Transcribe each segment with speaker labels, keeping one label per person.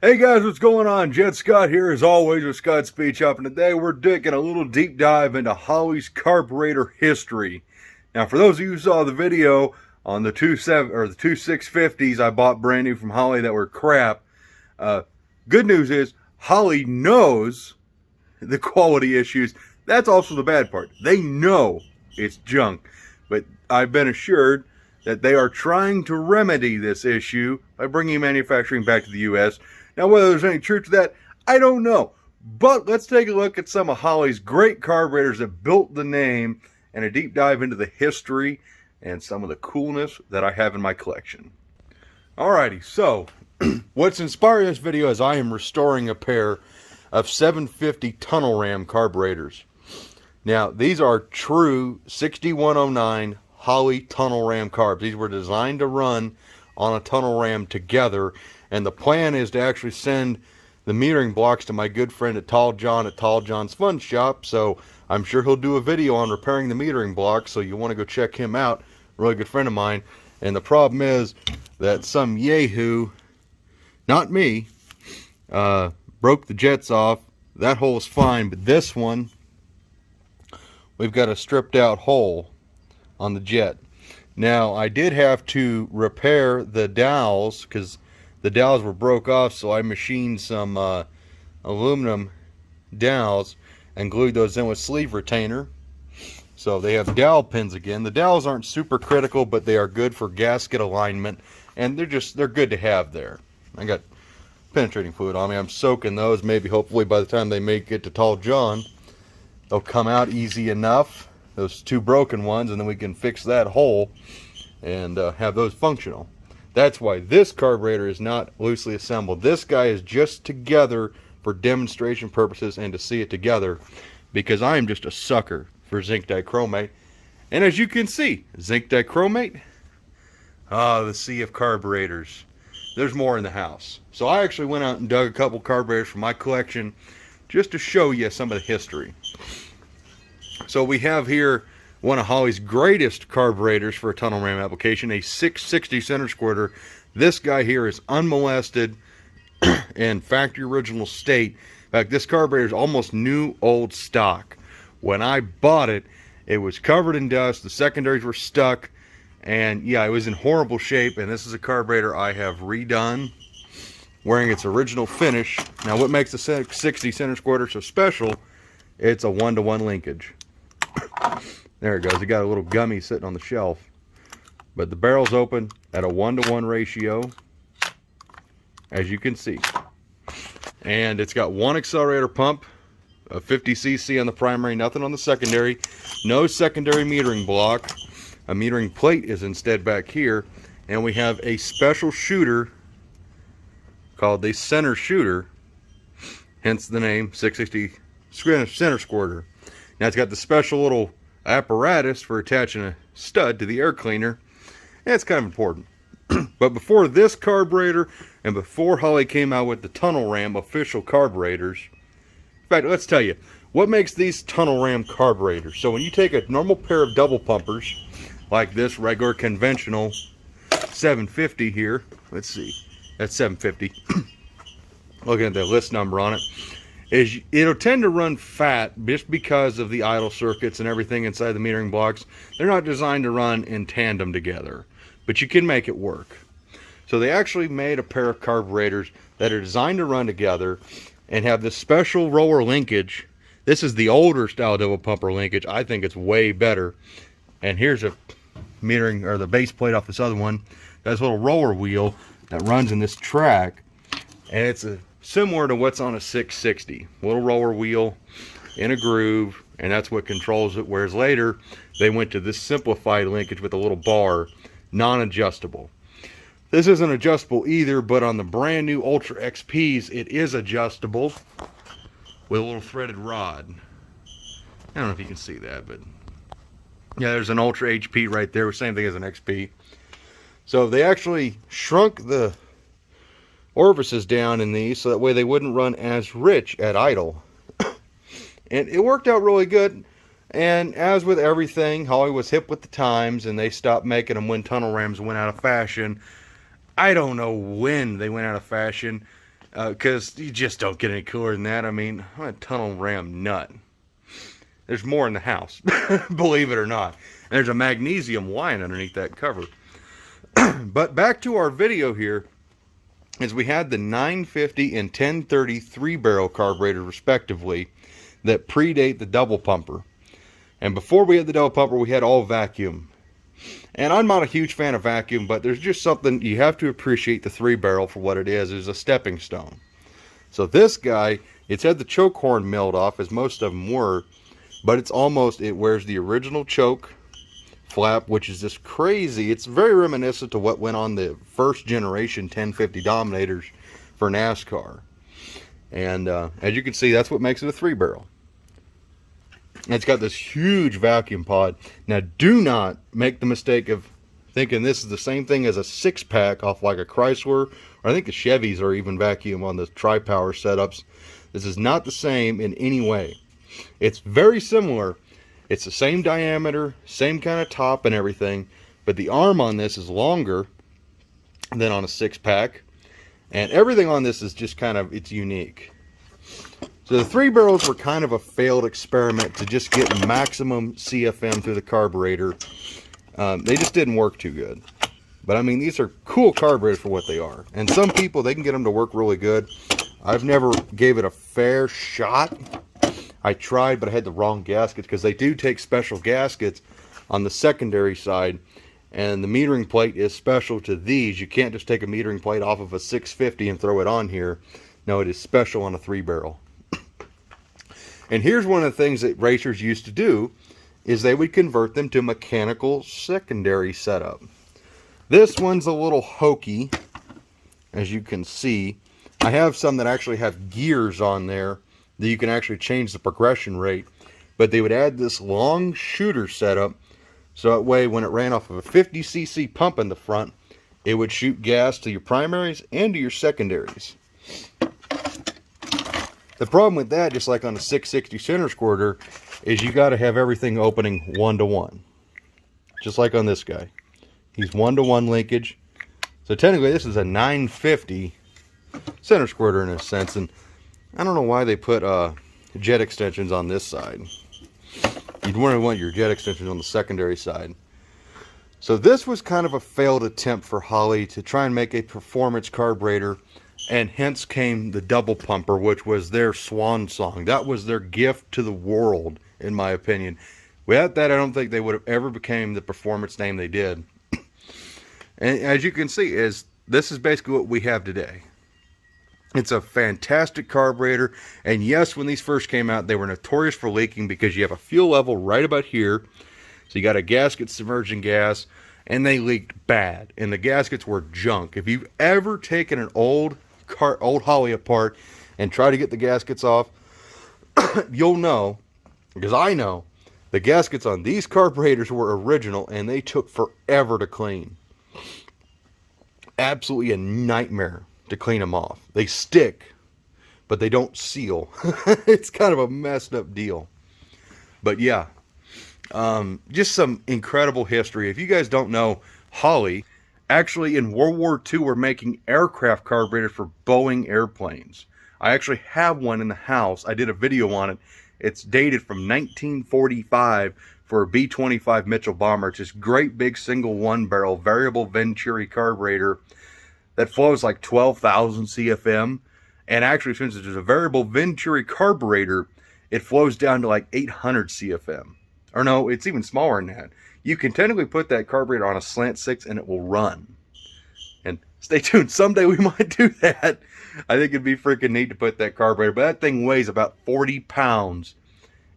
Speaker 1: Hey guys, what's going on? Jet Scott here as always with Scott Speed Shop, and today we're taking a little deep dive into Holleys carburetor history. Now, for those of you who saw the video on the two 650s I bought brand new from Holley that were crap, good news is Holley knows the quality issues. That's also the bad part. They know it's junk, but I've been assured that they are trying to remedy this issue by bringing manufacturing back to the U.S. Now, whether there's any truth to that, I don't know. But let's take a look at some of Holley's great carburetors that built the name and a deep dive into the history and some of the coolness that I have in my collection. Alrighty, so what's inspiring this video is I am restoring a pair of 750 tunnel ram carburetors. Now, these are true 6109 Holley tunnel ram carbs. These were designed to run on a tunnel ram together, and the plan is to actually send the metering blocks to my good friend at Tall John's Fun Shop. So I'm sure he'll do a video on repairing the metering blocks, so you want to go check him out. Really good friend of mine. And the problem is that some yahoo, not me, broke the jets off. That hole is fine, but this one, we've got a stripped out hole on the jet. Now, I did have to repair the dowels because the dowels were broke off, so I machined some aluminum dowels and glued those in with sleeve retainer. So they have dowel pins again. The dowels aren't super critical, but they are good for gasket alignment, and they're good to have there. I got penetrating fluid on me. I'm soaking those. Maybe hopefully by the time they make it to Tall John, they'll come out easy enough, those two broken ones, and then we can fix that hole and have those functional. That's why this carburetor is not loosely assembled. This guy is just together for demonstration purposes and to see it together, because I am just a sucker for zinc dichromate. And as you can see, zinc dichromate, the sea of carburetors. There's more in the house. So I actually went out and dug a couple carburetors from my collection just to show you some of the history. So we have here one of Holley's greatest carburetors for a tunnel ram application, a 660 center squirter. This guy here is unmolested in factory original state. In fact, this carburetor is almost new old stock. When I bought it, it was covered in dust, the secondaries were stuck, and yeah, it was in horrible shape. And this is a carburetor I have redone, wearing its original finish. Now, what makes the 660 center squirter so special? It's a 1-to-1 linkage. There it goes. It got a little gummy sitting on the shelf, but the barrel's open at a 1-to-1 ratio, as you can see. And it's got one accelerator pump, a 50cc on the primary, nothing on the secondary, no secondary metering block. A metering plate is instead back here, and we have a special shooter called the center shooter, hence the name 660 center squirter. Now, it's got the special little apparatus for attaching a stud to the air cleaner, and it's kind of important. But before this carburetor and before Holley came out with the tunnel ram official carburetors, in fact, let's tell you what makes these tunnel ram carburetors. So when you take a normal pair of double pumpers like this regular conventional 750 here, let's see, that's 750, looking at the list number on it, is it'll tend to run fat just because of the idle circuits and everything inside the metering blocks. They're not designed to run in tandem together, but you can make it work. So they actually made a pair of carburetors that are designed to run together and have this special roller linkage. This is the older style double pumper linkage. I think it's way better. And here's a metering, or the base plate off this other one. That's a little roller wheel that runs in this track, and it's similar to what's on a 660. Little roller wheel in a groove, and that's what controls it. Whereas later, they went to this simplified linkage with a little bar, non-adjustable. This isn't adjustable either, but on the brand new Ultra XPs, it is adjustable with a little threaded rod. I don't know if you can see that, but yeah, there's an Ultra HP right there, same thing as an XP. So they actually shrunk the orifices down in these so that way they wouldn't run as rich at idle. And it worked out really good. And as with everything, Holley was hip with the times, and they stopped making them when tunnel rams went out of fashion. I don't know when they went out of fashion. because you just don't get any cooler than that. I mean, I'm a tunnel ram nut. There's more in the house, believe it or not. And there's a magnesium line underneath that cover. But back to our video here, is we had the 950 and 1030 3-barrel carburetors respectively that predate the double pumper. And before we had the double pumper, we had all vacuum. And I'm not a huge fan of vacuum, but there's just something you have to appreciate the 3-barrel for what it is a stepping stone. So this guy, it's had the choke horn milled off, as most of them were, but it's almost, it wears the original choke flap, which is just crazy. It's very reminiscent to what went on the first generation 1050 Dominators for NASCAR. And as you can see, that's what makes it a 3-barrel. It's got this huge vacuum pod. Now, do not make the mistake of thinking this is the same thing as a 6-pack off like a Chrysler, or I think the Chevys are even vacuum on the tri-power setups. This is not the same in any way. It's very similar. It's the same diameter, same kind of top and everything, but the arm on this is longer than on a 6-pack, and everything on this is just kind of, it's unique. So the 3-barrels were kind of a failed experiment to just get maximum CFM through the carburetor. They just didn't work too good. But I mean, these are cool carburetors for what they are. And some people, they can get them to work really good. I've never gave it a fair shot. I tried, but I had the wrong gaskets, because they do take special gaskets on the secondary side. And the metering plate is special to these. You can't just take a metering plate off of a 650 and throw it on here. No, it is special on a 3-barrel. And here's one of the things that racers used to do, is they would convert them to mechanical secondary setup. This one's a little hokey, as you can see. I have some that actually have gears on there that you can actually change the progression rate, but they would add this long shooter setup, so that way when it ran off of a 50cc pump in the front, it would shoot gas to your primaries and to your secondaries. The problem with that, just like on a 660 center squirter, is you got to have everything opening 1-to-1. Just like on this guy. He's 1-to-1 linkage. So technically this is a 950 center squirter in a sense. And I don't know why they put jet extensions on this side. You'd want your jet extensions on the secondary side. So this was kind of a failed attempt for Holley to try and make a performance carburetor. And hence came the double pumper, which was their swan song. That was their gift to the world, in my opinion. Without that, I don't think they would have ever became the performance name they did. And as you can see, this is basically what we have today. It's a fantastic carburetor. And yes, when these first came out, they were notorious for leaking because you have a fuel level right about here. So you got a gasket submerging gas, and they leaked bad. And the gaskets were junk. If you've ever taken an old Holley apart and try to get the gaskets off, you'll know, because I know, the gaskets on these carburetors were original and they took forever to clean. Absolutely a nightmare to clean them off. They stick, but they don't seal. It's kind of a messed up deal. But yeah, just some incredible history. If you guys don't know, Holley actually in World War II were making aircraft carburetors for Boeing airplanes. I actually have one in the house. I did a video on it. It's dated from 1945 for a B-25 Mitchell bomber. It's this great big single 1-barrel variable Venturi carburetor that flows like 12,000 CFM. And actually, since it's a variable Venturi carburetor, it flows down to like 800 CFM. Or no, it's even smaller than that. You can technically put that carburetor on a slant 6 and it will run. And stay tuned, someday we might do that. I think it'd be freaking neat to put that carburetor. But that thing weighs about 40 pounds.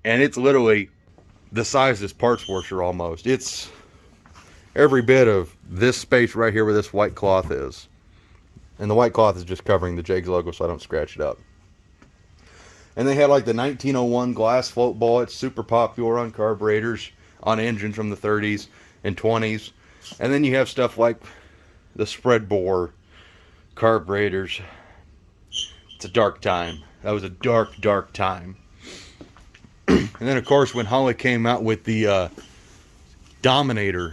Speaker 1: And it's literally the size of this parts washer almost. It's every bit of this space right here where this white cloth is. And the white cloth is just covering the Jegs logo so I don't scratch it up. And they had like the 1901 glass float bullet, super popular on carburetors, on engines from the 30s and 20s. And then you have stuff like the spread bore carburetors. It's a dark time. That was a dark, dark time. And then, of course, when Holley came out with the Dominator,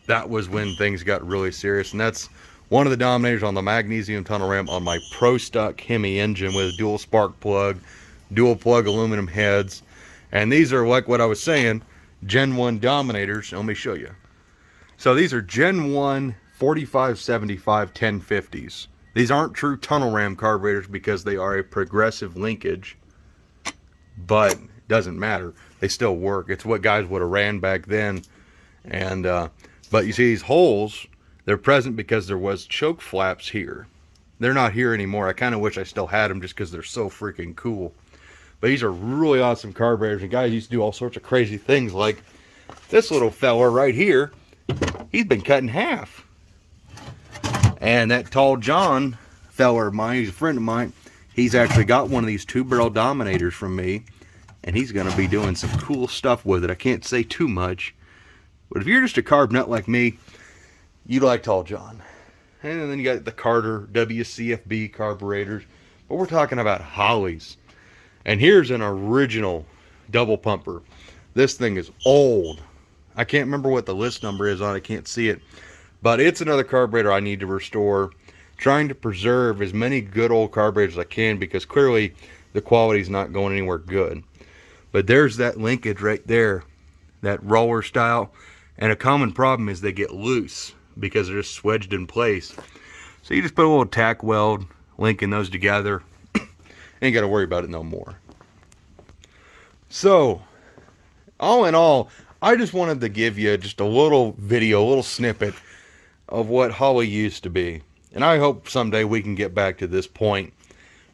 Speaker 1: that was when things got really serious. And that's one of the Dominators on the magnesium tunnel ram on my Pro Stock Hemi engine with a dual spark plug, dual plug aluminum heads. And these are, like what I was saying, Gen 1 Dominators. Let me show you. So these are Gen 1 4575 1050s. These aren't true tunnel ram carburetors because they are a progressive linkage, but it doesn't matter. They still work. It's what guys would have ran back then. And but you see these holes, they're present because there was choke flaps here. They're not here anymore. I kind of wish I still had them just because they're so freaking cool. But these are really awesome carburetors, and guys used to do all sorts of crazy things, like this little fella right here. He's been cut in half. And that tall John fella of mine, he's a friend of mine, he's actually got one of these 2-barrel Dominators from me, and he's going to be doing some cool stuff with it. I can't say too much, but if you're just a carb nut like me, you like tall John. And then you got the Carter WCFB carburetors, but we're talking about Holleys. And here's an original double pumper. This thing is old. I can't remember what the list number is on it. I can't see it. But it's another carburetor I need to restore. Trying to preserve as many good old carburetors as I can, because clearly the quality is not going anywhere good. But there's that linkage right there. That roller style. And a common problem is they get loose because they're just wedged in place. So you just put a little tack weld, linking those together. Ain't got to worry about it no more. So, all in all, I just wanted to give you just a little video, a little snippet of what Holley used to be. And I hope someday we can get back to this point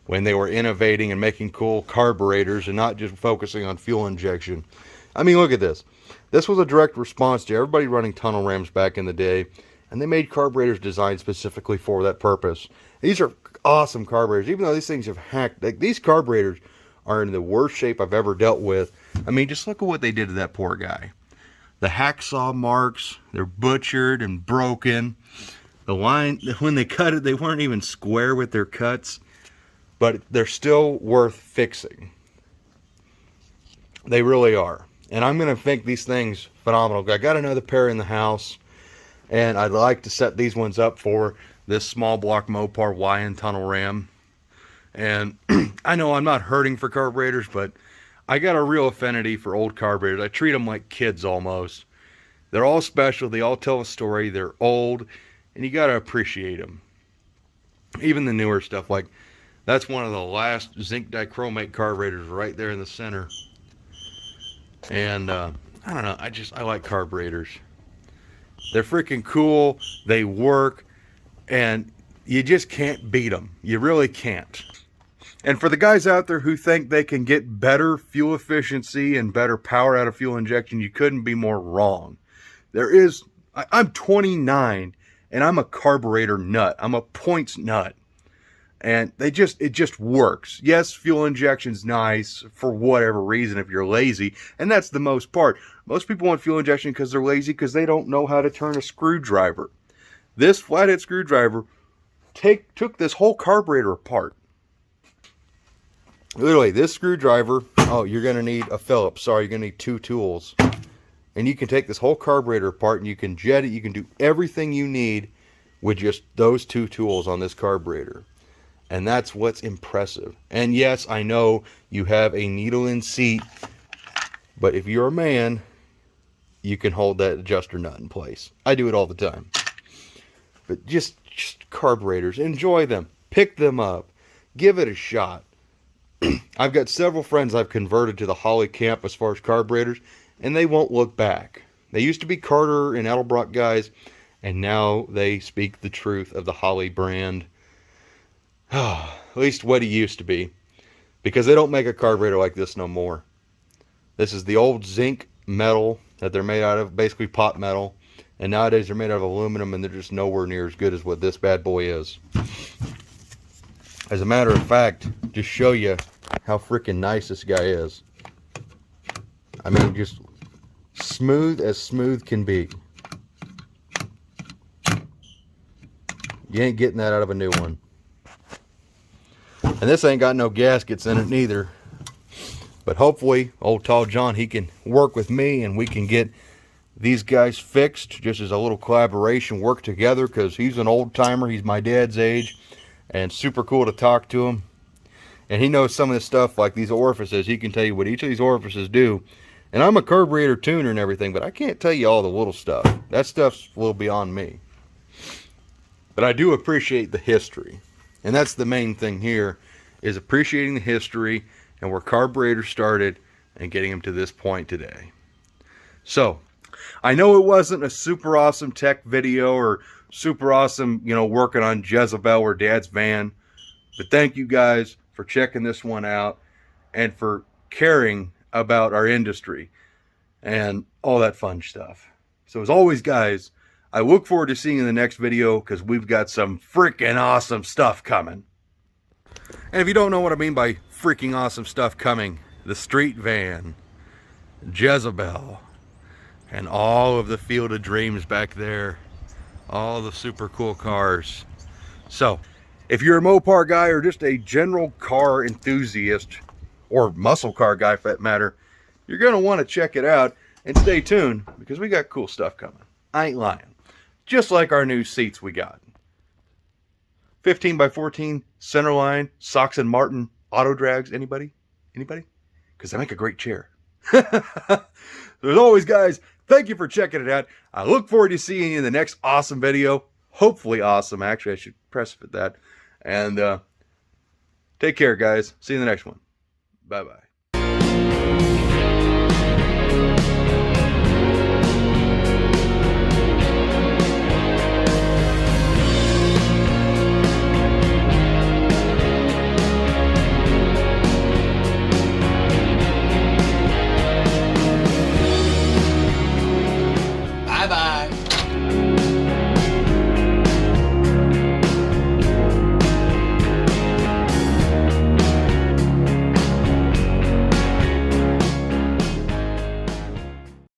Speaker 1: when they were innovating and making cool carburetors and not just focusing on fuel injection. I mean, look at this. This was a direct response to everybody running tunnel rams back in the day, and they made carburetors designed specifically for that purpose. These are awesome carburetors, even though these things have hacked. Like, these carburetors are in the worst shape I've ever dealt with. I mean, just look at what they did to that poor guy. The hacksaw marks, they're butchered and broken. The line, when they cut it, they weren't even square with their cuts, but they're still worth fixing. They really are. And I'm going to think these things phenomenal. I got another pair in the house, and I'd like to set these ones up for this small block Mopar YN tunnel ram. And I know I'm not hurting for carburetors, but I got a real affinity for old carburetors. I treat them like kids almost. They're all special. They all tell a story. They're old, and you got to appreciate them. Even the newer stuff, like that's one of the last zinc dichromate carburetors right there in the center. And I don't know, I like carburetors. They're freaking cool. They work, and you just can't beat them. You really can't. And for the guys out there who think they can get better fuel efficiency and better power out of fuel injection, you couldn't be more wrong. I'm 29, and I'm a carburetor nut. I'm a points nut. And it just works. Yes, fuel injection's nice for whatever reason if you're lazy, and that's the most part. Most people want fuel injection because they're lazy, because they don't know how to turn a screwdriver. This flathead screwdriver took this whole carburetor apart. Literally, this screwdriver, you're going to need a Phillips. Sorry, you're going to need 2 tools. And you can take this whole carburetor apart, and you can jet it. You can do everything you need with just those 2 tools on this carburetor. And that's what's impressive. And yes, I know you have a needle in seat, but if you're a man, you can hold that adjuster nut in place. I do it all the time. But just carburetors, enjoy them. Pick them up. Give it a shot. I've got several friends I've converted to the Holley camp as far as carburetors, and they won't look back. They used to be Carter and Edelbrock guys, and now they speak the truth of the Holley brand. At least what he used to be, because they don't make a carburetor like this no more. This is the old zinc metal that they're made out of, basically pot metal, and nowadays they're made out of aluminum, and they're just nowhere near as good as what this bad boy is. As a matter of fact, just show you how freaking nice this guy is. I mean, just smooth as smooth can be. You ain't getting that out of a new one. And this ain't got no gaskets in it neither. But hopefully, old tall John, he can work with me, and we can get these guys fixed just as a little collaboration, work together, because he's an old timer. He's my dad's age, and super cool to talk to him. And he knows some of this stuff, like these orifices. He can tell you what each of these orifices do. And I'm a carburetor tuner and everything, but I can't tell you all the little stuff. That stuff's a little beyond me. But I do appreciate the history. And that's the main thing here, is appreciating the history and where carburetors started and getting them to this point today. So, I know it wasn't a super awesome tech video or super awesome, working on Jezebel or Dad's van. But thank you guys for checking this one out and for caring about our industry and all that fun stuff. So as always, guys, I look forward to seeing you in the next video, because we've got some freaking awesome stuff coming. And if you don't know what I mean by freaking awesome stuff coming, the street van, Jezebel, and all of the Field of Dreams back there, all the super cool cars. So if you're a Mopar guy or just a general car enthusiast, or muscle car guy for that matter, you're going to want to check it out and stay tuned, because we got cool stuff coming. I ain't lying. Just like our new seats we got. 15 by 14 centerline Sox and Martin auto drags. Anybody? Anybody? Because they make a great chair. As always, guys, thank you for checking it out. I look forward to seeing you in the next awesome video. Hopefully awesome. Actually, I should press fit that. And take care, guys. See you in the next one. Bye-bye.